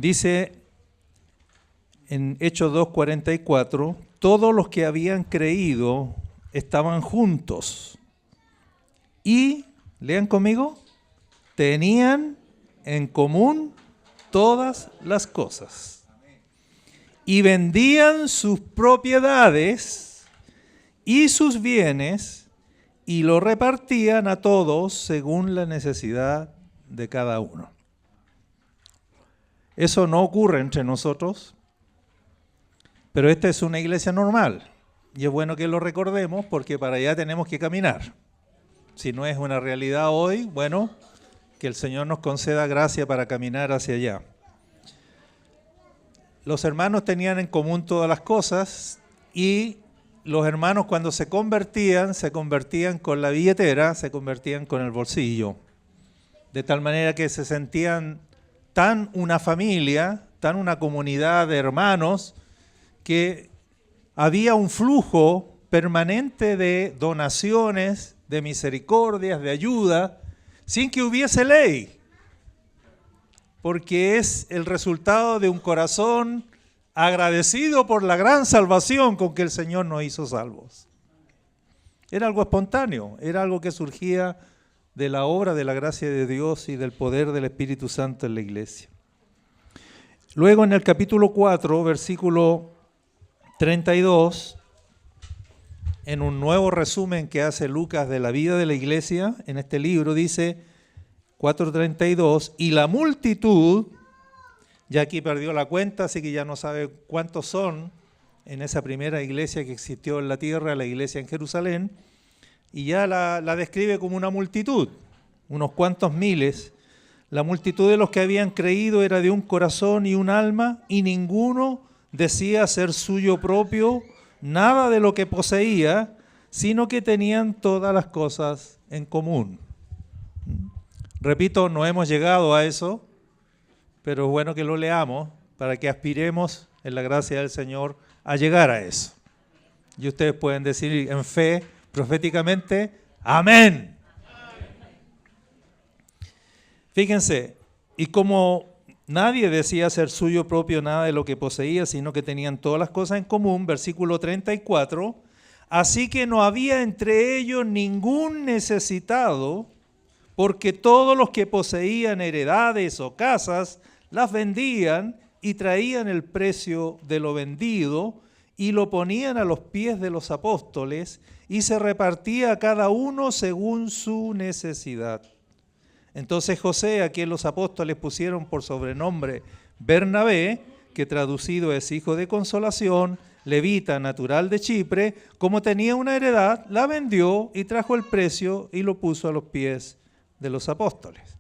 Dice en Hechos 2:44, todos los que habían creído estaban juntos y, lean conmigo, tenían en común todas las cosas y vendían sus propiedades y sus bienes y lo repartían a todos según la necesidad de cada uno. Eso no ocurre entre nosotros, pero esta es una iglesia normal y es bueno que lo recordemos porque para allá tenemos que caminar. Si no es una realidad hoy, bueno, que el Señor nos conceda gracia para caminar hacia allá. Los hermanos tenían en común todas las cosas y los hermanos cuando se convertían con la billetera, se convertían con el bolsillo. De tal manera que se sentían tan una familia, tan una comunidad de hermanos, que había un flujo permanente de donaciones, de misericordias, de ayuda, sin que hubiese ley, porque es el resultado de un corazón agradecido por la gran salvación con que el Señor nos hizo salvos. Era algo espontáneo, era algo que surgía de la obra de la gracia de Dios y del poder del Espíritu Santo en la iglesia. Luego en el capítulo 4, versículo 32, en un nuevo resumen que hace Lucas de la vida de la iglesia, en este libro dice 4:32, y la multitud, ya aquí perdió la cuenta, así que ya no sabe cuántos son en esa primera iglesia que existió en la tierra, la iglesia en Jerusalén, y ya la describe como una multitud, unos cuantos miles. La multitud de los que habían creído era de un corazón y un alma, y ninguno decía ser suyo propio nada de lo que poseía, sino que tenían todas las cosas en común. Repito, no hemos llegado a eso, pero es bueno que lo leamos para que aspiremos en la gracia del Señor a llegar a eso. Y ustedes pueden decir en fe, proféticamente, amén. Fíjense, y como nadie decía ser suyo propio nada de lo que poseía, sino que tenían todas las cosas en común, versículo 34, así que no había entre ellos ningún necesitado, porque todos los que poseían heredades o casas, las vendían y traían el precio de lo vendido y lo ponían a los pies de los apóstoles y se repartía a cada uno según su necesidad. Entonces José, a quien los apóstoles pusieron por sobrenombre Bernabé, que traducido es hijo de consolación, levita natural de Chipre, como tenía una heredad, la vendió y trajo el precio y lo puso a los pies de los apóstoles.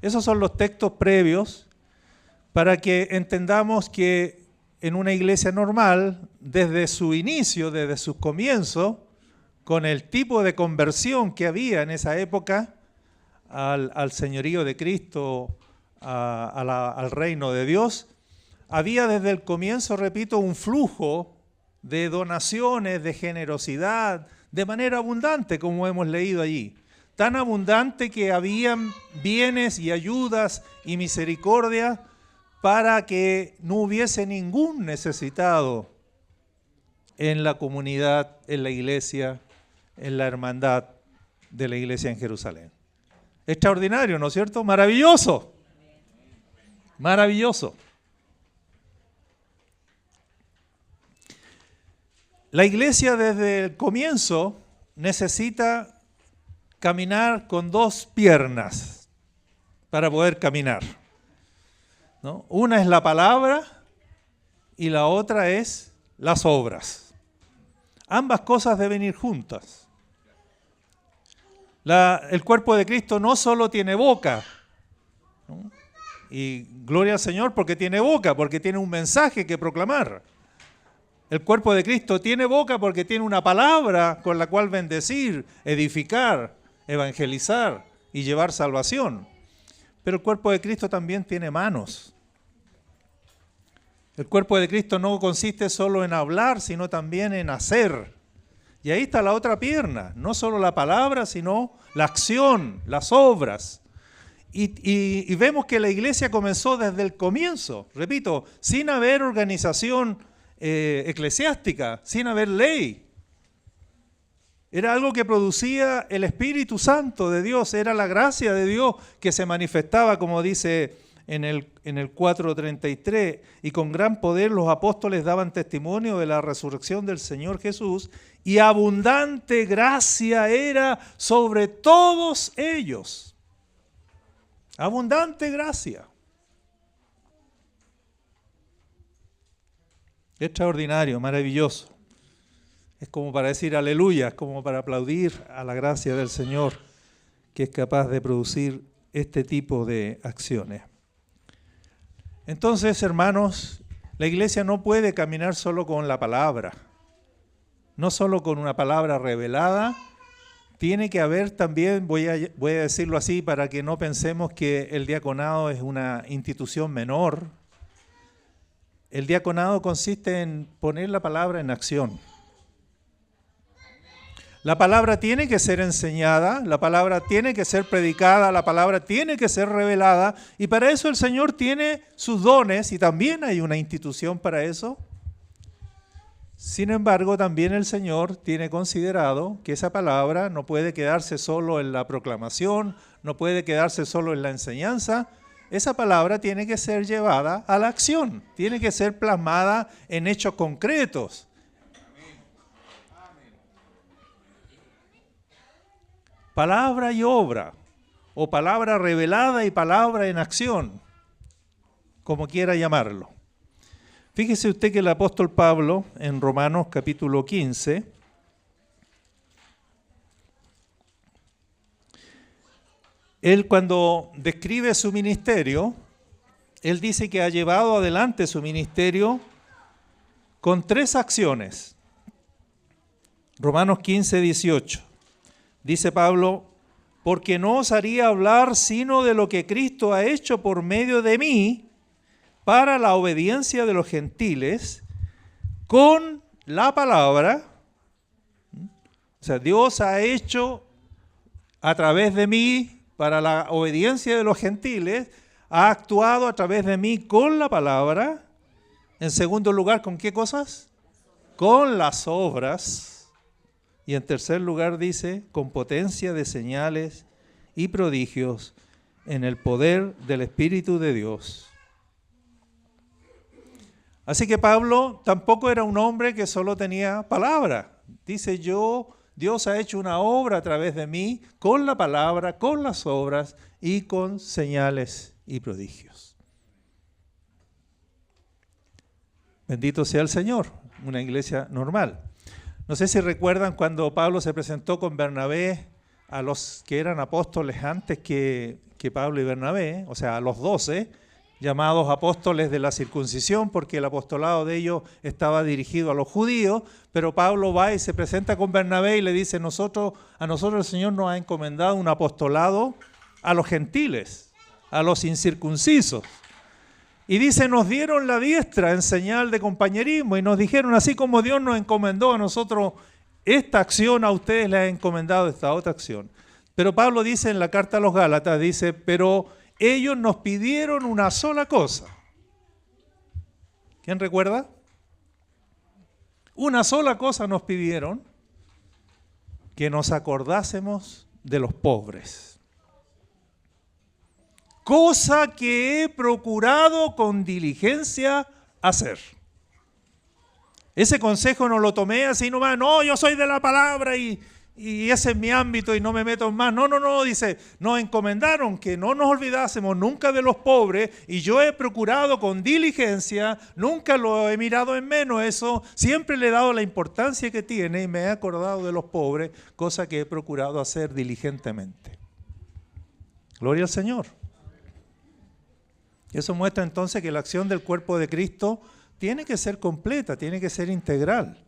Esos son los textos previos para que entendamos que en una iglesia normal, desde su inicio, desde sus comienzos, con el tipo de conversión que había en esa época al señorío de Cristo, al reino de Dios, había desde el comienzo, repito, un flujo de donaciones, de generosidad, de manera abundante, como hemos leído allí. Tan abundante que habían bienes y ayudas y misericordia para que no hubiese ningún necesitado en la comunidad, en la iglesia, en la hermandad de la iglesia en Jerusalén. Extraordinario, ¿no es cierto? Maravilloso. Maravilloso. La iglesia desde el comienzo necesita caminar con dos piernas para poder caminar, ¿no? Una es la palabra y la otra es las obras. Ambas cosas deben ir juntas. El cuerpo de Cristo no solo tiene boca, ¿no? Y gloria al Señor porque tiene boca, porque tiene un mensaje que proclamar. El cuerpo de Cristo tiene boca porque tiene una palabra con la cual bendecir, edificar, evangelizar y llevar salvación. Pero el cuerpo de Cristo también tiene manos. El cuerpo de Cristo no consiste solo en hablar, sino también en hacer. Y ahí está la otra pierna, no solo la palabra, sino la acción, las obras. Y vemos que la iglesia comenzó desde el comienzo, repito, sin haber organización eclesiástica, sin haber ley. Era algo que producía el Espíritu Santo de Dios, era la gracia de Dios que se manifestaba, como dice en el 4:33, y con gran poder los apóstoles daban testimonio de la resurrección del Señor Jesús, y abundante gracia era sobre todos ellos. Abundante gracia. Extraordinario, maravilloso. Es como para decir aleluya, es como para aplaudir a la gracia del Señor que es capaz de producir este tipo de acciones. Entonces, hermanos, la iglesia no puede caminar solo con la palabra, no solo con una palabra revelada. Tiene que haber también, voy a decirlo así para que no pensemos que el diaconado es una institución menor. El diaconado consiste en poner la palabra en acción. La palabra tiene que ser enseñada, la palabra tiene que ser predicada, la palabra tiene que ser revelada, y para eso el Señor tiene sus dones y también hay una institución para eso. Sin embargo, también el Señor tiene considerado que esa palabra no puede quedarse solo en la proclamación, no puede quedarse solo en la enseñanza. Esa palabra tiene que ser llevada a la acción, tiene que ser plasmada en hechos concretos. Palabra y obra, o palabra revelada y palabra en acción, como quiera llamarlo. Fíjese usted que el apóstol Pablo, en Romanos capítulo 15, él cuando describe su ministerio, él dice que ha llevado adelante su ministerio con 3 acciones. Romanos 15, 18. Dice Pablo, porque no os haría hablar sino de lo que Cristo ha hecho por medio de mí para la obediencia de los gentiles con la palabra. O sea, Dios ha hecho a través de mí para la obediencia de los gentiles, ha actuado a través de mí con la palabra. En segundo lugar, ¿con qué cosas? Con las obras. Y en tercer lugar dice, con potencia de señales y prodigios en el poder del Espíritu de Dios. Así que Pablo tampoco era un hombre que solo tenía palabra. Dice Dios ha hecho una obra a través de mí con la palabra, con las obras y con señales y prodigios. Bendito sea el Señor, una iglesia normal. No sé si recuerdan cuando Pablo se presentó con Bernabé a los que eran apóstoles antes que Pablo y Bernabé, o sea, a los 12, llamados apóstoles de la circuncisión, porque el apostolado de ellos estaba dirigido a los judíos, pero Pablo va y se presenta con Bernabé y le dice, a nosotros el Señor nos ha encomendado un apostolado a los gentiles, a los incircuncisos. Y dice, nos dieron la diestra en señal de compañerismo y nos dijeron, así como Dios nos encomendó a nosotros esta acción, a ustedes les ha encomendado esta otra acción. Pero Pablo dice en la carta a los Gálatas, dice, pero ellos nos pidieron una sola cosa. ¿Quién recuerda? Una sola cosa nos pidieron, que nos acordásemos de los pobres. Cosa que he procurado con diligencia hacer. Ese consejo no lo tomé así nomás, no, yo soy de la palabra y ese es mi ámbito y no me meto en más. No, dice, nos encomendaron que no nos olvidásemos nunca de los pobres y yo he procurado con diligencia, nunca lo he mirado en menos eso, siempre le he dado la importancia que tiene y me he acordado de los pobres, cosa que he procurado hacer diligentemente. Gloria al Señor. Eso muestra entonces que la acción del cuerpo de Cristo tiene que ser completa, tiene que ser integral.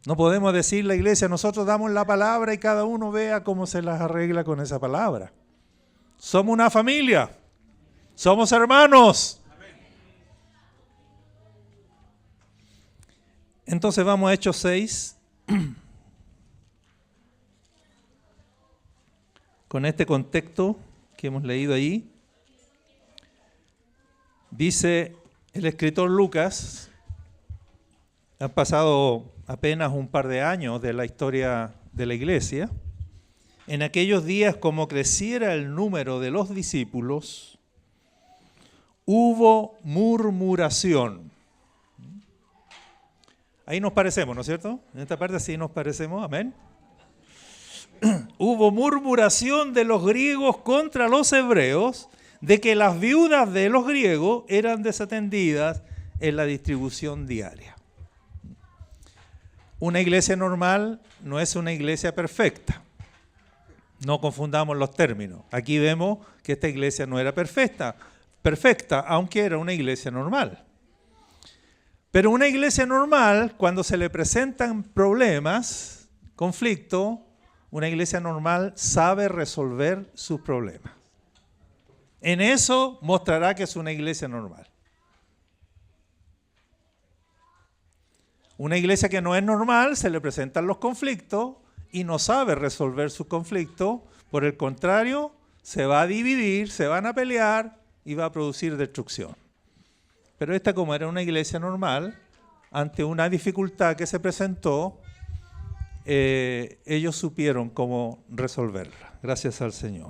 No podemos decir la iglesia, nosotros damos la palabra y cada uno vea cómo se las arregla con esa palabra. Somos una familia, somos hermanos. Entonces vamos a Hechos 6. Con este contexto que hemos leído ahí, dice el escritor Lucas, han pasado apenas un par de años de la historia de la iglesia, en aquellos días, como creciera el número de los discípulos, hubo murmuración. Ahí nos parecemos, ¿no es cierto? En esta parte sí nos parecemos, amén. Hubo murmuración de los griegos contra los hebreos, de que las viudas de los griegos eran desatendidas en la distribución diaria. Una iglesia normal no es una iglesia perfecta. No confundamos los términos. Aquí vemos que esta iglesia no era perfecta, aunque era una iglesia normal. Pero una iglesia normal, cuando se le presentan problemas, conflictos, una iglesia normal sabe resolver sus problemas. En eso mostrará que es una iglesia normal. Una iglesia que no es normal, se le presentan los conflictos y no sabe resolver sus conflictos. Por el contrario, se va a dividir, se van a pelear y va a producir destrucción. Pero esta, como era una iglesia normal, ante una dificultad que se presentó, ellos supieron cómo resolverla, gracias al Señor.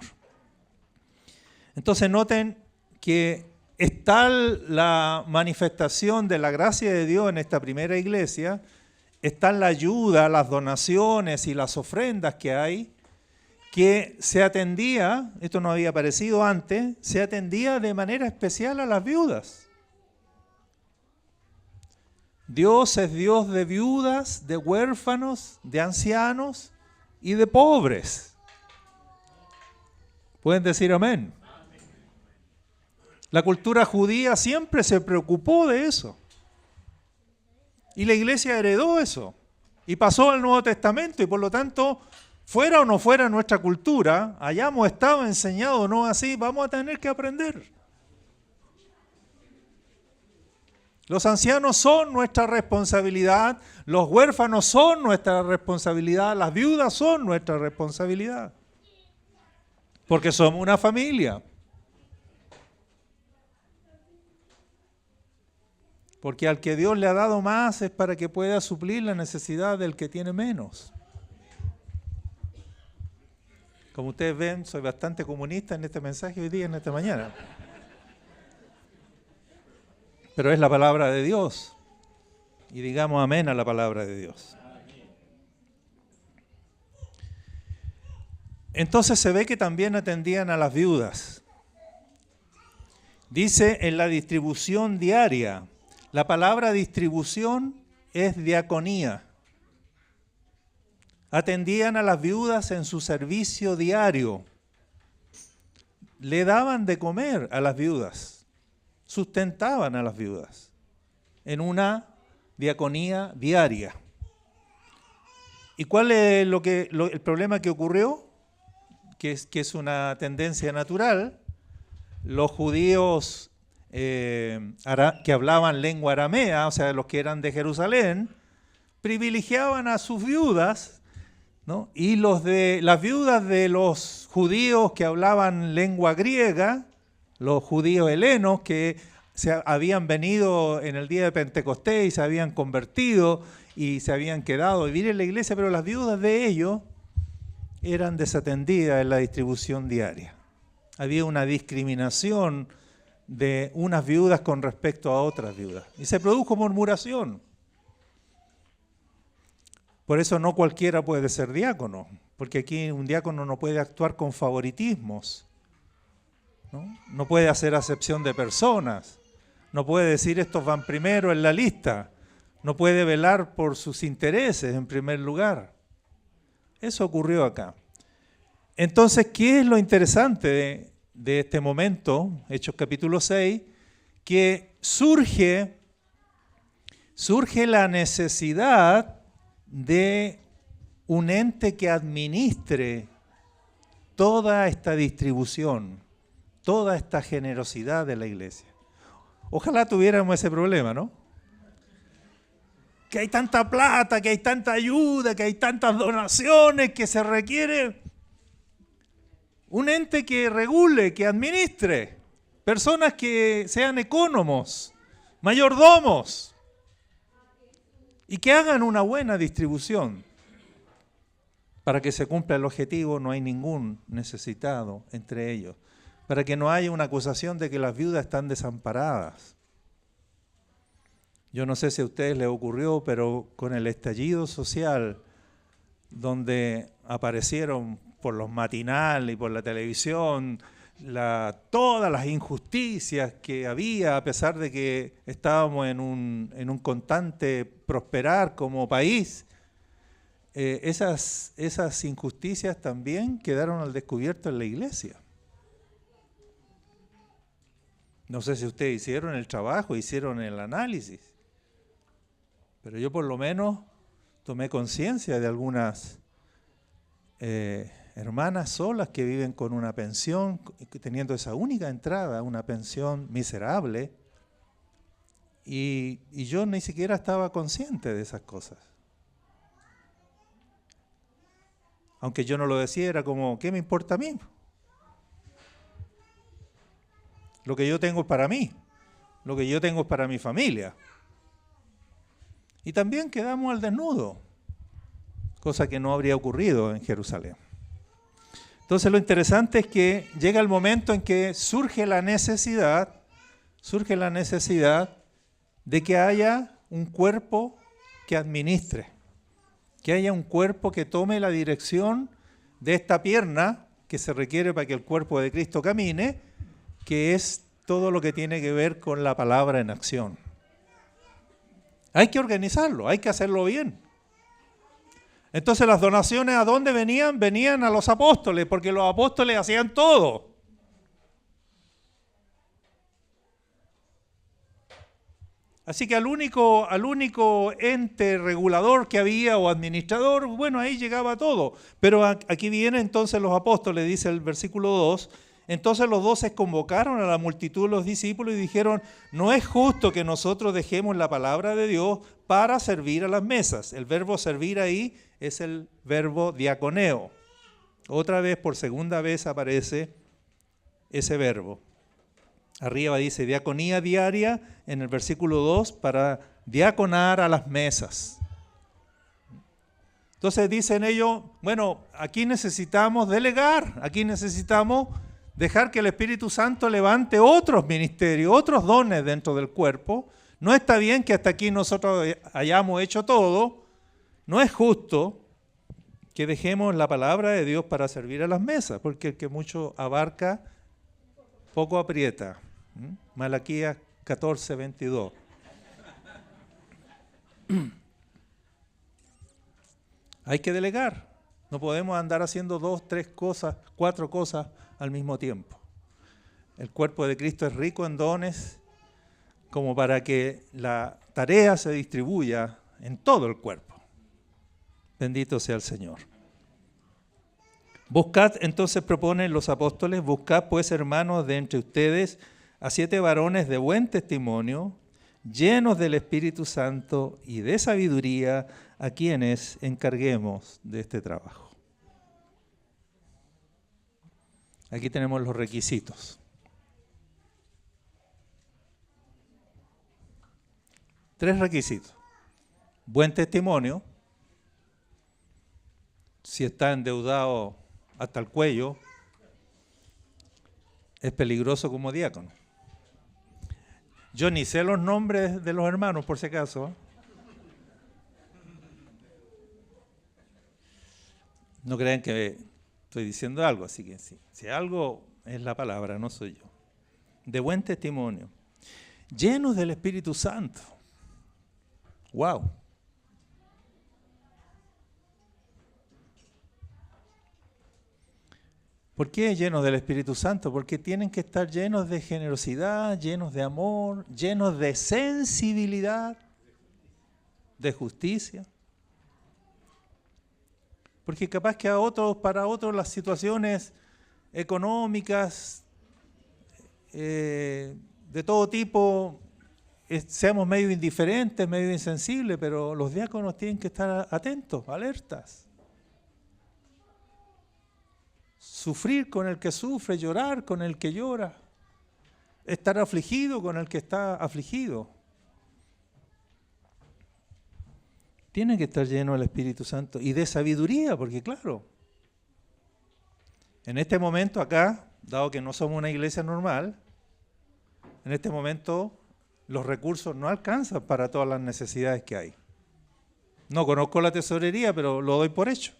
Entonces noten que es tal la manifestación de la gracia de Dios en esta primera iglesia, es tal la ayuda, las donaciones y las ofrendas que hay, que se atendía, esto no había aparecido antes, se atendía de manera especial a las viudas. Dios es Dios de viudas, de huérfanos, de ancianos y de pobres. ¿Pueden decir amén? La cultura judía siempre se preocupó de eso. Y la iglesia heredó eso. Y pasó al Nuevo Testamento y por lo tanto, fuera o no fuera nuestra cultura, hayamos estado enseñados o no así, vamos a tener que aprender. Los ancianos son nuestra responsabilidad, los huérfanos son nuestra responsabilidad, las viudas son nuestra responsabilidad. Porque somos una familia. Porque al que Dios le ha dado más es para que pueda suplir la necesidad del que tiene menos. Como ustedes ven, soy bastante comunista en este mensaje hoy día, en esta mañana. Pero es la palabra de Dios. Y digamos amén a la palabra de Dios. Entonces se ve que también atendían a las viudas. Dice en la distribución diaria. La palabra distribución es diaconía. Atendían a las viudas en su servicio diario. Le daban de comer a las viudas. Sustentaban a las viudas en una diaconía diaria. ¿Y cuál es el problema que ocurrió? Que es una tendencia natural. Los judíos que hablaban lengua aramea, o sea, los que eran de Jerusalén, privilegiaban a sus viudas, ¿no? Y las viudas de los judíos que hablaban lengua griega, los judíos helenos que habían venido en el día de Pentecostés y se habían convertido y se habían quedado a vivir en la iglesia, pero las viudas de ellos eran desatendidas en la distribución diaria. Había una discriminación de unas viudas con respecto a otras viudas. Y se produjo murmuración. Por eso no cualquiera puede ser diácono, porque aquí un diácono no puede actuar con favoritismos, no puede hacer acepción de personas, no puede decir estos van primero en la lista, no puede velar por sus intereses en primer lugar. Eso ocurrió acá. Entonces, ¿qué es lo interesante de este momento, Hechos capítulo 6, que surge la necesidad de un ente que administre toda esta distribución, toda esta generosidad de la iglesia? Ojalá tuviéramos ese problema, ¿no? Que hay tanta plata, que hay tanta ayuda, que hay tantas donaciones, que se requiere Un ente que regule, que administre. Personas que sean ecónomos, mayordomos. Y que hagan una buena distribución. Para que se cumpla el objetivo no hay ningún necesitado entre ellos. Para que no haya una acusación de que las viudas están desamparadas. Yo no sé si a ustedes les ocurrió, pero con el estallido social, donde aparecieron por los matinales y por la televisión todas las injusticias que había, a pesar de que estábamos en un constante prosperar como país, esas injusticias también quedaron al descubierto en la iglesia. No sé si ustedes hicieron el trabajo, hicieron el análisis, pero yo por lo menos tomé conciencia de algunas hermanas solas que viven con una pensión, teniendo esa única entrada, una pensión miserable, y yo ni siquiera estaba consciente de esas cosas. Aunque yo no lo decía, era como, ¿qué me importa a mí? Lo que yo tengo es para mí, lo que yo tengo es para mi familia. Y también quedamos al desnudo, cosa que no habría ocurrido en Jerusalén. Entonces lo interesante es que llega el momento en que surge la necesidad de que haya un cuerpo que administre, que haya un cuerpo que tome la dirección de esta pierna que se requiere para que el cuerpo de Cristo camine, que es todo lo que tiene que ver con la palabra en acción. Hay que organizarlo, hay que hacerlo bien. Entonces las donaciones, ¿a dónde venían? Venían a los apóstoles, porque los apóstoles hacían todo. Así que al único ente regulador que había o administrador, bueno, ahí llegaba todo. Pero aquí vienen entonces los apóstoles, dice el versículo 2, entonces los 12 convocaron a la multitud de los discípulos y dijeron, no es justo que nosotros dejemos la palabra de Dios para servir a las mesas. El verbo servir ahí es el verbo diaconeo. Otra vez, por segunda vez aparece ese verbo. Arriba dice diaconía diaria, en el versículo 2, para diaconar a las mesas. Entonces dicen ellos, bueno, aquí necesitamos delegar, aquí necesitamos dejar que el Espíritu Santo levante otros ministerios, otros dones dentro del cuerpo. No está bien que hasta aquí nosotros hayamos hecho todo. No es justo que dejemos la palabra de Dios para servir a las mesas, porque el que mucho abarca, poco aprieta. Malaquías 14:22. Hay que delegar. No podemos andar haciendo 2, 3 cosas, 4 cosas al mismo tiempo. El cuerpo de Cristo es rico en dones como para que la tarea se distribuya en todo el cuerpo. Bendito sea el Señor. Buscad, entonces proponen los apóstoles, buscad pues hermanos de entre ustedes a 7 varones de buen testimonio, llenos del Espíritu Santo y de sabiduría, a quienes encarguemos de este trabajo. Aquí tenemos los requisitos. 3 requisitos. Buen testimonio. Si está endeudado hasta el cuello, es peligroso como diácono. Yo ni sé los nombres de los hermanos, por si acaso. No crean que estoy diciendo algo, así que sí. Si algo es la palabra, no soy yo. De buen testimonio. Llenos del Espíritu Santo. ¡Wow! ¿Por qué llenos del Espíritu Santo? Porque tienen que estar llenos de generosidad, llenos de amor, llenos de sensibilidad, de justicia. Porque capaz que para otros las situaciones económicas de todo tipo seamos medio indiferentes, medio insensibles, pero los diáconos tienen que estar atentos, alertas. sufrir con el que sufre, llorar con el que llora, estar afligido con el que está afligido. Tiene que estar lleno del Espíritu Santo y de sabiduría, porque claro, en este momento acá, dado que no somos una iglesia normal, en este momento los recursos no alcanzan para todas las necesidades que hay. No conozco la tesorería, pero lo doy por hecho.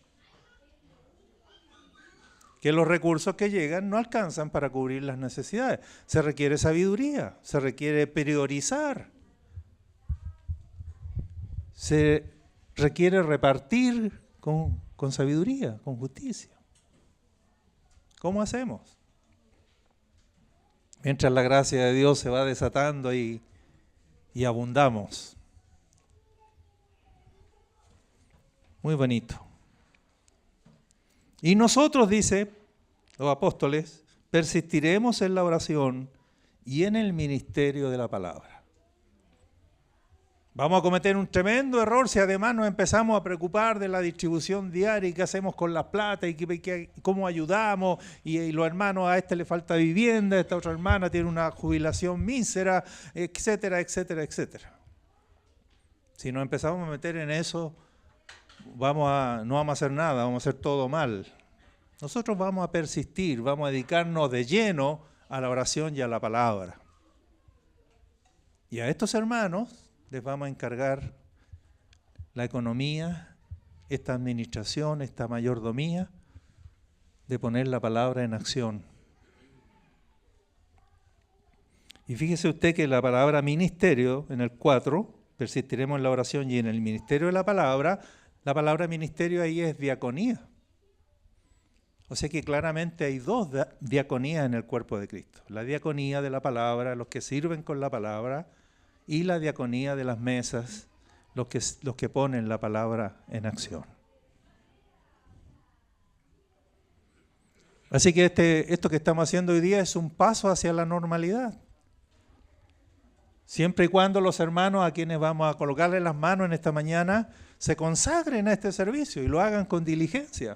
Que los recursos que llegan no alcanzan para cubrir las necesidades. Se requiere sabiduría, se requiere priorizar, se requiere repartir con sabiduría, con justicia. ¿Cómo hacemos? Mientras la gracia de Dios se va desatando y abundamos. Muy bonito. Y nosotros, dice los apóstoles, persistiremos en la oración y en el ministerio de la palabra. Vamos a cometer un tremendo error si además nos empezamos a preocupar de la distribución diaria y qué hacemos con las plata y cómo ayudamos y los hermanos, a este le falta vivienda, a esta otra hermana tiene una jubilación mísera, etcétera, etcétera, etcétera. Si nos empezamos a meter en eso, no vamos a hacer nada, vamos a hacer todo mal. Nosotros vamos a persistir, vamos a dedicarnos de lleno a la oración y a la palabra. Y a estos hermanos les vamos a encargar la economía, esta administración, esta mayordomía, de poner la palabra en acción. Y fíjese usted que la palabra ministerio, en el 4, persistiremos en la oración y en el ministerio de la palabra ministerio ahí es diaconía. O sea que claramente hay dos diaconías en el cuerpo de Cristo. La diaconía de la palabra, los que sirven con la palabra, y la diaconía de las mesas, los que ponen la palabra en acción. Así que esto que estamos haciendo hoy día es un paso hacia la normalidad. Siempre y cuando los hermanos a quienes vamos a colocarle las manos en esta mañana se consagren a este servicio y lo hagan con diligencia.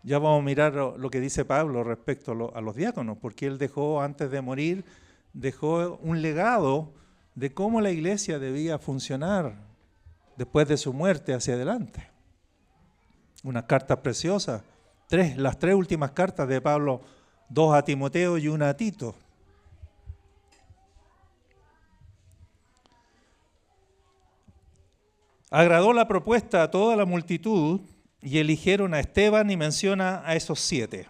Ya vamos a mirar lo que dice Pablo respecto a los diáconos, porque él dejó, antes de morir, dejó un legado de cómo la iglesia debía funcionar después de su muerte hacia adelante. Unas cartas preciosas, las tres últimas cartas de Pablo, 2 a Timoteo y 1 a Tito. Agradó la propuesta a toda la multitud y eligieron a Esteban y menciona a esos 7.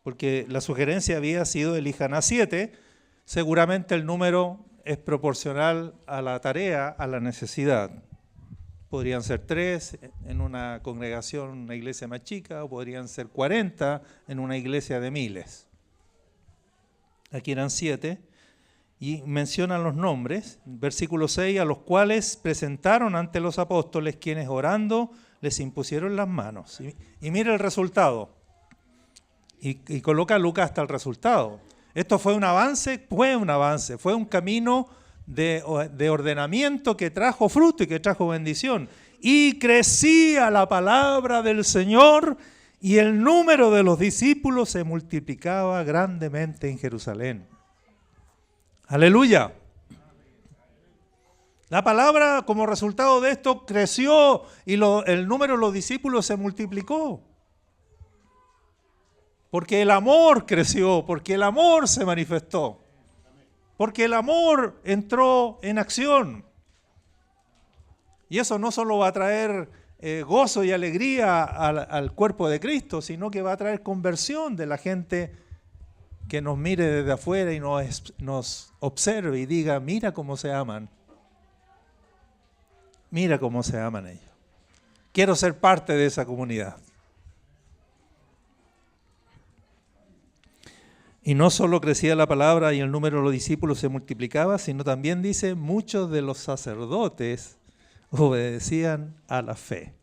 Porque la sugerencia había sido elijan a 7, seguramente el número es proporcional a la tarea, a la necesidad. Podrían ser 3 en una congregación, una iglesia más chica, o podrían ser 40 en una iglesia de miles. Aquí eran 7. Y mencionan los nombres, versículo 6, a los cuales presentaron ante los apóstoles, quienes orando les impusieron las manos. Y mira el resultado. Y coloca Lucas hasta el resultado. Esto fue un avance, fue un camino de ordenamiento que trajo fruto y que trajo bendición. Y crecía la palabra del Señor y el número de los discípulos se multiplicaba grandemente en Jerusalén. Aleluya. La palabra como resultado de esto creció y el número de los discípulos se multiplicó. Porque el amor creció, porque el amor se manifestó, porque el amor entró en acción. Y eso no solo va a traer gozo y alegría al cuerpo de Cristo, sino que va a traer conversión de la gente que nos mire desde afuera y nos observe y diga, mira cómo se aman. Mira cómo se aman ellos. Quiero ser parte de esa comunidad. Y no solo crecía la palabra y el número de los discípulos se multiplicaba, sino también dice, muchos de los sacerdotes obedecían a la fe.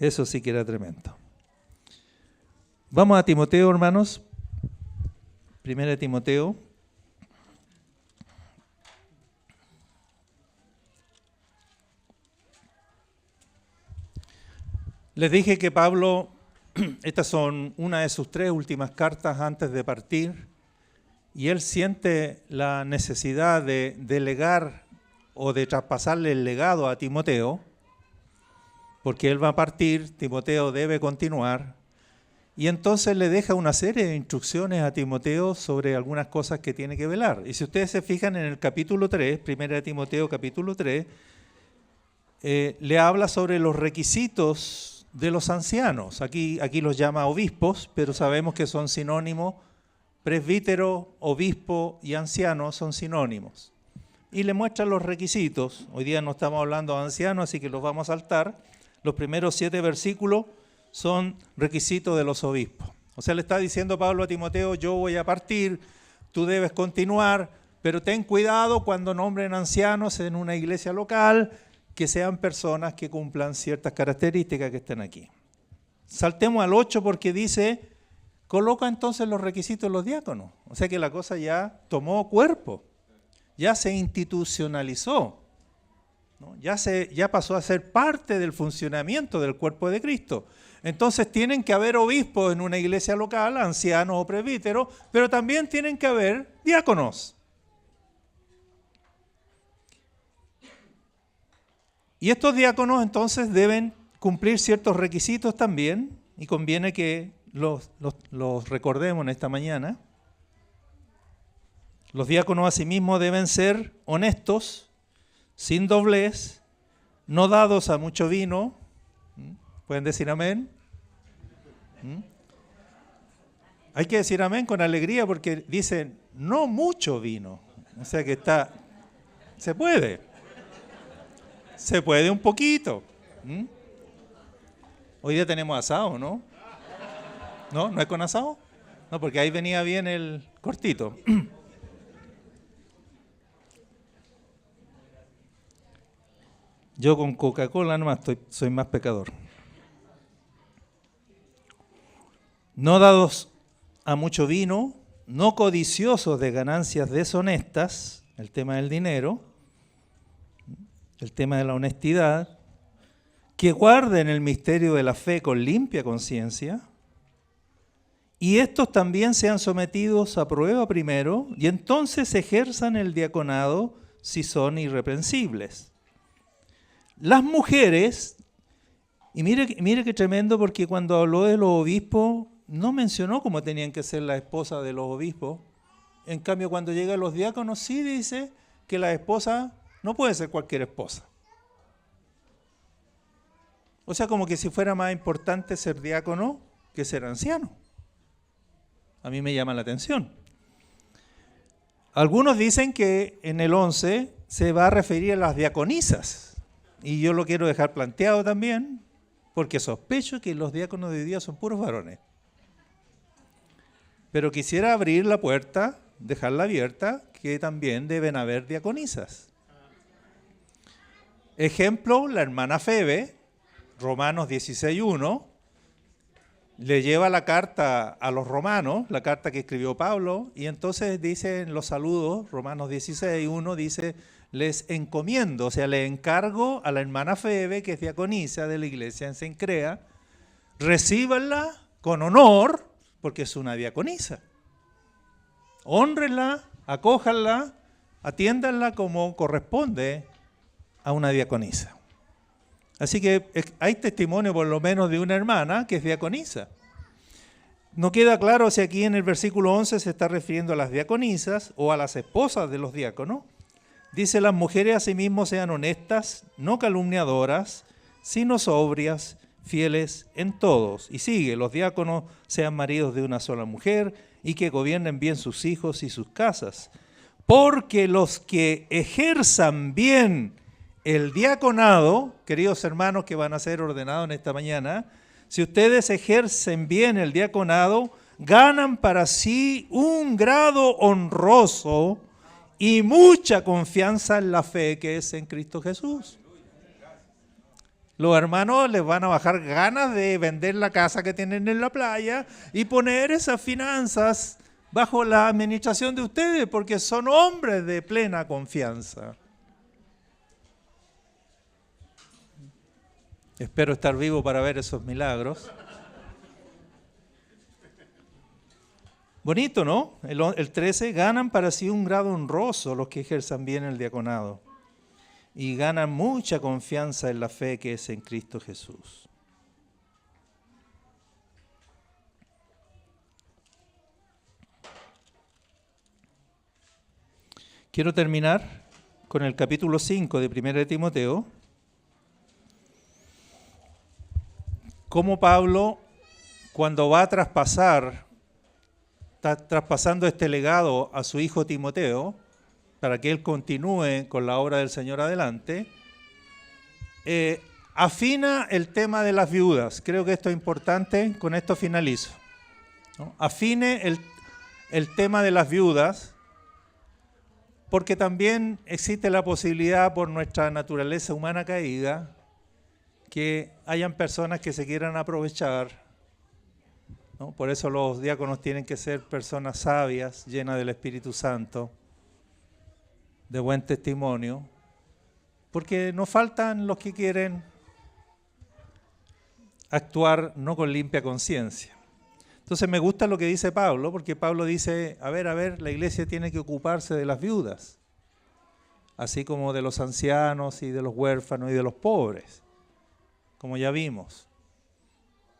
Eso sí que era tremendo. Vamos a Timoteo, hermanos. 1 Timoteo. Les dije que Pablo, estas son una de sus 3 últimas cartas antes de partir, y él siente la necesidad de delegar o de traspasarle el legado a Timoteo, porque él va a partir, Timoteo debe continuar, y entonces le deja una serie de instrucciones a Timoteo sobre algunas cosas que tiene que velar. Y si ustedes se fijan en el capítulo 3, 1 Timoteo capítulo 3, le habla sobre los requisitos de los ancianos. Aquí los llama obispos, pero sabemos que son sinónimos. Presbítero, obispo y anciano son sinónimos. Y le muestra los requisitos. Hoy día no estamos hablando de ancianos, así que los vamos a saltar. Los primeros 7 versículos son requisitos de los obispos. O sea, le está diciendo Pablo a Timoteo, yo voy a partir, tú debes continuar, pero ten cuidado cuando nombren ancianos en una iglesia local, que sean personas que cumplan ciertas características que estén aquí. Saltemos al 8 porque dice, coloca entonces los requisitos de los diáconos. O sea que la cosa ya tomó cuerpo, ya se institucionalizó, ¿no? Ya pasó a ser parte del funcionamiento del cuerpo de Cristo. Entonces tienen que haber obispos en una iglesia local, ancianos o presbíteros, pero también tienen que haber diáconos. Y estos diáconos entonces deben cumplir ciertos requisitos también, y conviene que los recordemos en esta mañana. Los diáconos asimismo deben ser honestos, sin doblez, no dados a mucho vino. ¿Pueden decir amén? Hay que decir amén con alegría porque dicen, no mucho vino. O sea que se puede. Se puede un poquito. Hoy día tenemos asado, ¿no? ¿No? ¿No es con asado? No, porque ahí venía bien el cortito. Yo con Coca-Cola nomás soy más pecador. No dados a mucho vino, no codiciosos de ganancias deshonestas, el tema del dinero, el tema de la honestidad, que guarden el misterio de la fe con limpia conciencia, y estos también sean sometidos a prueba primero, y entonces ejerzan el diaconado si son irreprensibles. Las mujeres, y mire qué tremendo, porque cuando habló de los obispos, no mencionó cómo tenían que ser las esposas de los obispos. En cambio, cuando llegan los diáconos, sí dice que la esposa no puede ser cualquier esposa. O sea, como que si fuera más importante ser diácono que ser anciano. A mí me llama la atención. Algunos dicen que en el 11 se va a referir a las diaconisas. Y yo lo quiero dejar planteado también, porque sospecho que los diáconos de hoy día son puros varones. Pero quisiera abrir la puerta, dejarla abierta, que también deben haber diaconisas. Ejemplo, la hermana Febe, Romanos 16:1, le lleva la carta a los romanos, la carta que escribió Pablo, y entonces dice en los saludos, Romanos 16:1, dice, les encomiendo, o sea, le encargo a la hermana Febe, que es diaconisa de la iglesia en Cencrea, recíbanla con honor, porque es una diaconisa. Hónrenla, acójanla, atiéndanla como corresponde a una diaconisa. Así que hay testimonio por lo menos de una hermana que es diaconisa. No queda claro si aquí en el versículo 11 se está refiriendo a las diaconisas o a las esposas de los diáconos. Dice, las mujeres asimismo sean honestas, no calumniadoras, sino sobrias, fieles en todos. Y sigue, los diáconos sean maridos de una sola mujer y que gobiernen bien sus hijos y sus casas. Porque los que ejerzan bien el diaconado, queridos hermanos que van a ser ordenados en esta mañana, si ustedes ejercen bien el diaconado, ganan para sí un grado honroso y mucha confianza en la fe que es en Cristo Jesús. Los hermanos les van a bajar ganas de vender la casa que tienen en la playa y poner esas finanzas bajo la administración de ustedes, porque son hombres de plena confianza. Espero estar vivo para ver esos milagros. Bonito, ¿no? El 13, ganan para sí un grado honroso los que ejerzan bien el diaconado y ganan mucha confianza en la fe que es en Cristo Jesús. Quiero terminar con el capítulo 5 de 1 de Timoteo. Cómo Pablo, cuando va a está traspasando este legado a su hijo Timoteo, para que él continúe con la obra del Señor adelante, afina el tema de las viudas. Creo que esto es importante, con esto finalizo, ¿no? Afine el tema de las viudas, porque también existe la posibilidad por nuestra naturaleza humana caída que hayan personas que se quieran aprovechar, ¿no? Por eso los diáconos tienen que ser personas sabias, llenas del Espíritu Santo, de buen testimonio, porque no faltan los que quieren actuar no con limpia conciencia. Entonces me gusta lo que dice Pablo, porque Pablo dice, a ver, la iglesia tiene que ocuparse de las viudas, así como de los ancianos y de los huérfanos y de los pobres, como ya vimos.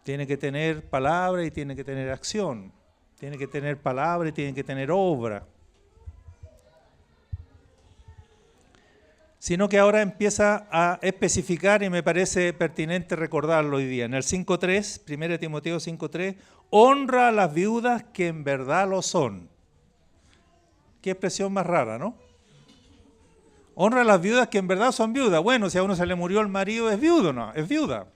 Tiene que tener palabra y tiene que tener acción, tiene que tener palabra y tiene que tener obra. Sino que ahora empieza a especificar, y me parece pertinente recordarlo hoy día. En el 5.3, 1 Timoteo 5.3, honra a las viudas que en verdad lo son. Qué expresión más rara, ¿no? Honra a las viudas que en verdad son viudas. Bueno, si a uno se le murió el marido, ¿es viudo o no? Es viuda.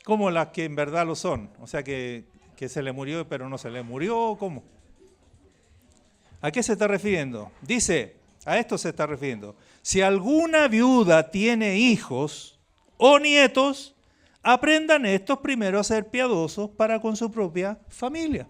¿Cómo las que en verdad lo son? O sea, que se le murió, pero no se le murió, ¿cómo? ¿A qué se está refiriendo? Dice, a esto se está refiriendo. Si alguna viuda tiene hijos o nietos, aprendan estos primero a ser piadosos para con su propia familia.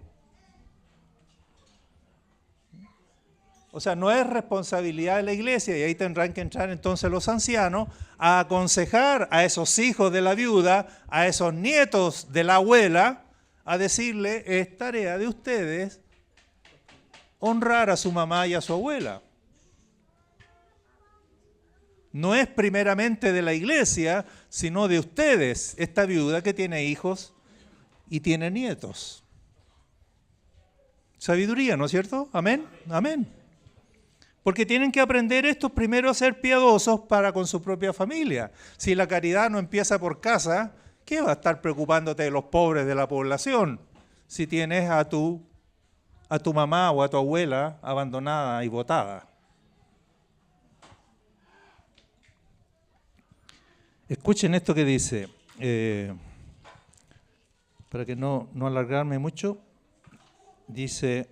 O sea, no es responsabilidad de la iglesia, y ahí tendrán que entrar entonces los ancianos a aconsejar a esos hijos de la viuda, a esos nietos de la abuela, a decirle, es tarea de ustedes honrar a su mamá y a su abuela. No es primeramente de la iglesia, sino de ustedes, esta viuda que tiene hijos y tiene nietos. Sabiduría, ¿no es cierto? Amén, amén. Porque tienen que aprender estos primero a ser piadosos para con su propia familia. Si la caridad no empieza por casa, ¿qué va a estar preocupándote de los pobres de la población si tienes a tu mamá o a tu abuela abandonada y botada? Escuchen esto que dice, para que no alargarme mucho, dice,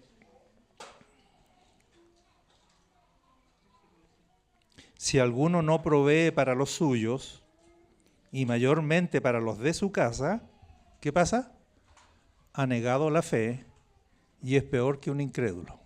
si alguno no provee para los suyos, y mayormente para los de su casa, ¿qué pasa? Ha negado la fe y es peor que un incrédulo.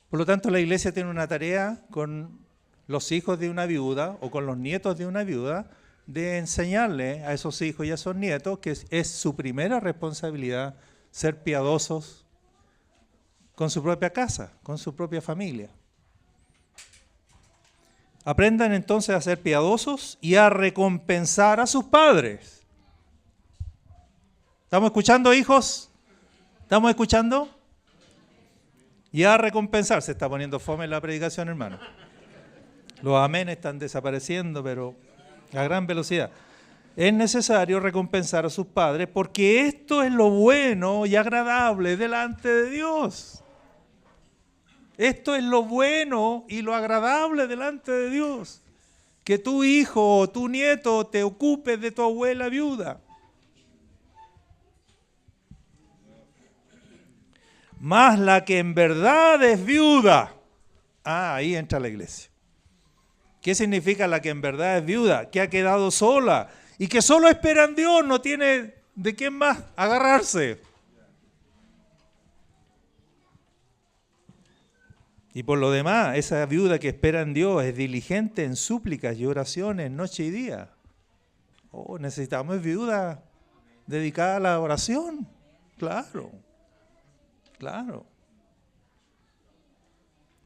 Por lo tanto, la iglesia tiene una tarea con los hijos de una viuda o con los nietos de una viuda de enseñarle a esos hijos y a esos nietos que es su primera responsabilidad ser piadosos con su propia casa, con su propia familia. Aprendan entonces a ser piadosos y a recompensar a sus padres. ¿Estamos escuchando, hijos? ¿Estamos escuchando? Y a recompensar. Se está poniendo fome en la predicación, hermano. Los amén están desapareciendo, pero a gran velocidad. Es necesario recompensar a sus padres porque esto es lo bueno y agradable delante de Dios. Esto es lo bueno y lo agradable delante de Dios. Que tu hijo o tu nieto te ocupes de tu abuela viuda. Más la que en verdad es viuda. Ahí entra la iglesia. ¿Qué significa la que en verdad es viuda? Que ha quedado sola y que solo espera en Dios, no tiene de quién más agarrarse. Y por lo demás, esa viuda que espera en Dios es diligente en súplicas y oraciones noche y día. Oh, necesitamos viuda dedicada a la oración. Claro, claro.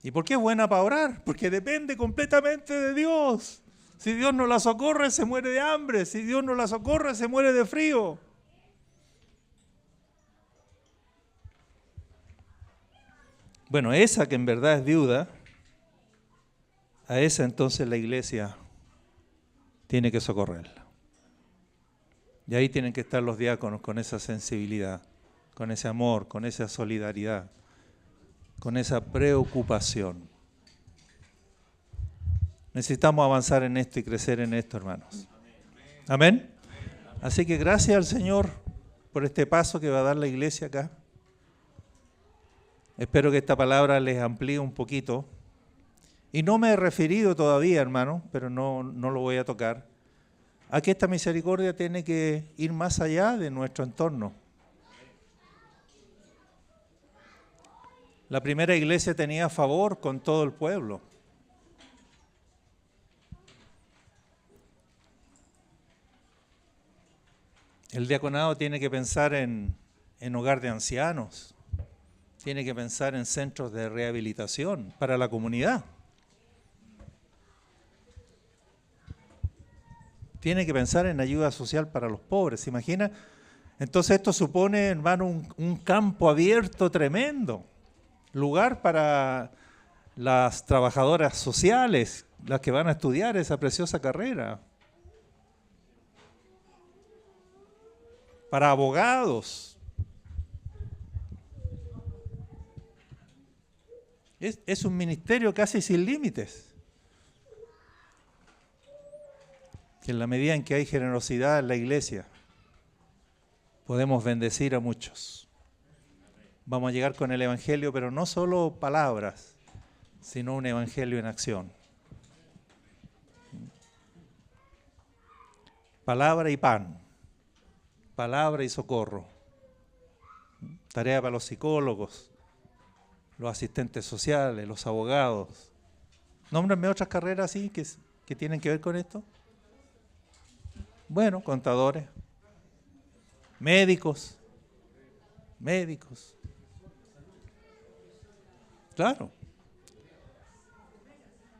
¿Y por qué es buena para orar? Porque depende completamente de Dios. Si Dios no la socorre, se muere de hambre. Si Dios no la socorre, se muere de frío. Bueno, esa que en verdad es viuda, a esa entonces la iglesia tiene que socorrerla. Y ahí tienen que estar los diáconos con esa sensibilidad, con ese amor, con esa solidaridad, con esa preocupación. Necesitamos avanzar en esto y crecer en esto, hermanos. Amén. Así que gracias al Señor por este paso que va a dar la iglesia acá. Espero que esta palabra les amplíe un poquito. Y no me he referido todavía, hermano, pero no lo voy a tocar, a que esta misericordia tiene que ir más allá de nuestro entorno. La primera iglesia tenía favor con todo el pueblo. El diaconado tiene que pensar en hogar de ancianos, tiene que pensar en centros de rehabilitación para la comunidad. Tiene que pensar en ayuda social para los pobres, ¿se imagina? Entonces esto supone, hermano, un campo abierto tremendo, lugar para las trabajadoras sociales, las que van a estudiar esa preciosa carrera, para abogados. Es un ministerio casi sin límites. Que en la medida en que hay generosidad en la iglesia, podemos bendecir a muchos. Vamos a llegar con el evangelio, pero no solo palabras, sino un evangelio en acción. Palabra y pan, palabra y socorro. Tarea para los psicólogos, los asistentes sociales, los abogados. Nómbrenme otras carreras así que tienen que ver con esto. Bueno, contadores, médicos, claro,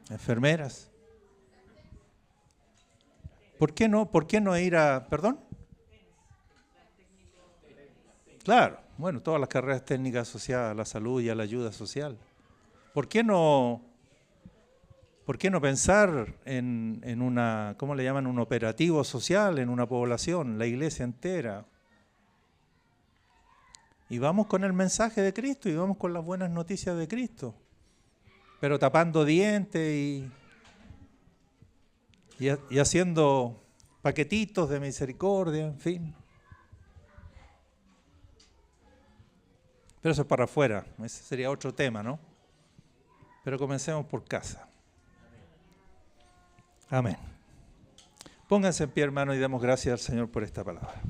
enfermeras. ¿Por qué no ir a, perdón? Claro, bueno, todas las carreras técnicas asociadas a la salud y a la ayuda social. ¿Por qué no pensar en una, ¿cómo le llaman? Un operativo social en una población, la iglesia entera? Y vamos con el mensaje de Cristo y vamos con las buenas noticias de Cristo. Pero tapando dientes y haciendo paquetitos de misericordia, en fin. Pero eso es para afuera, ese sería otro tema, ¿no? Pero comencemos por casa. Amén. Pónganse en pie, hermano, y demos gracias al Señor por esta palabra.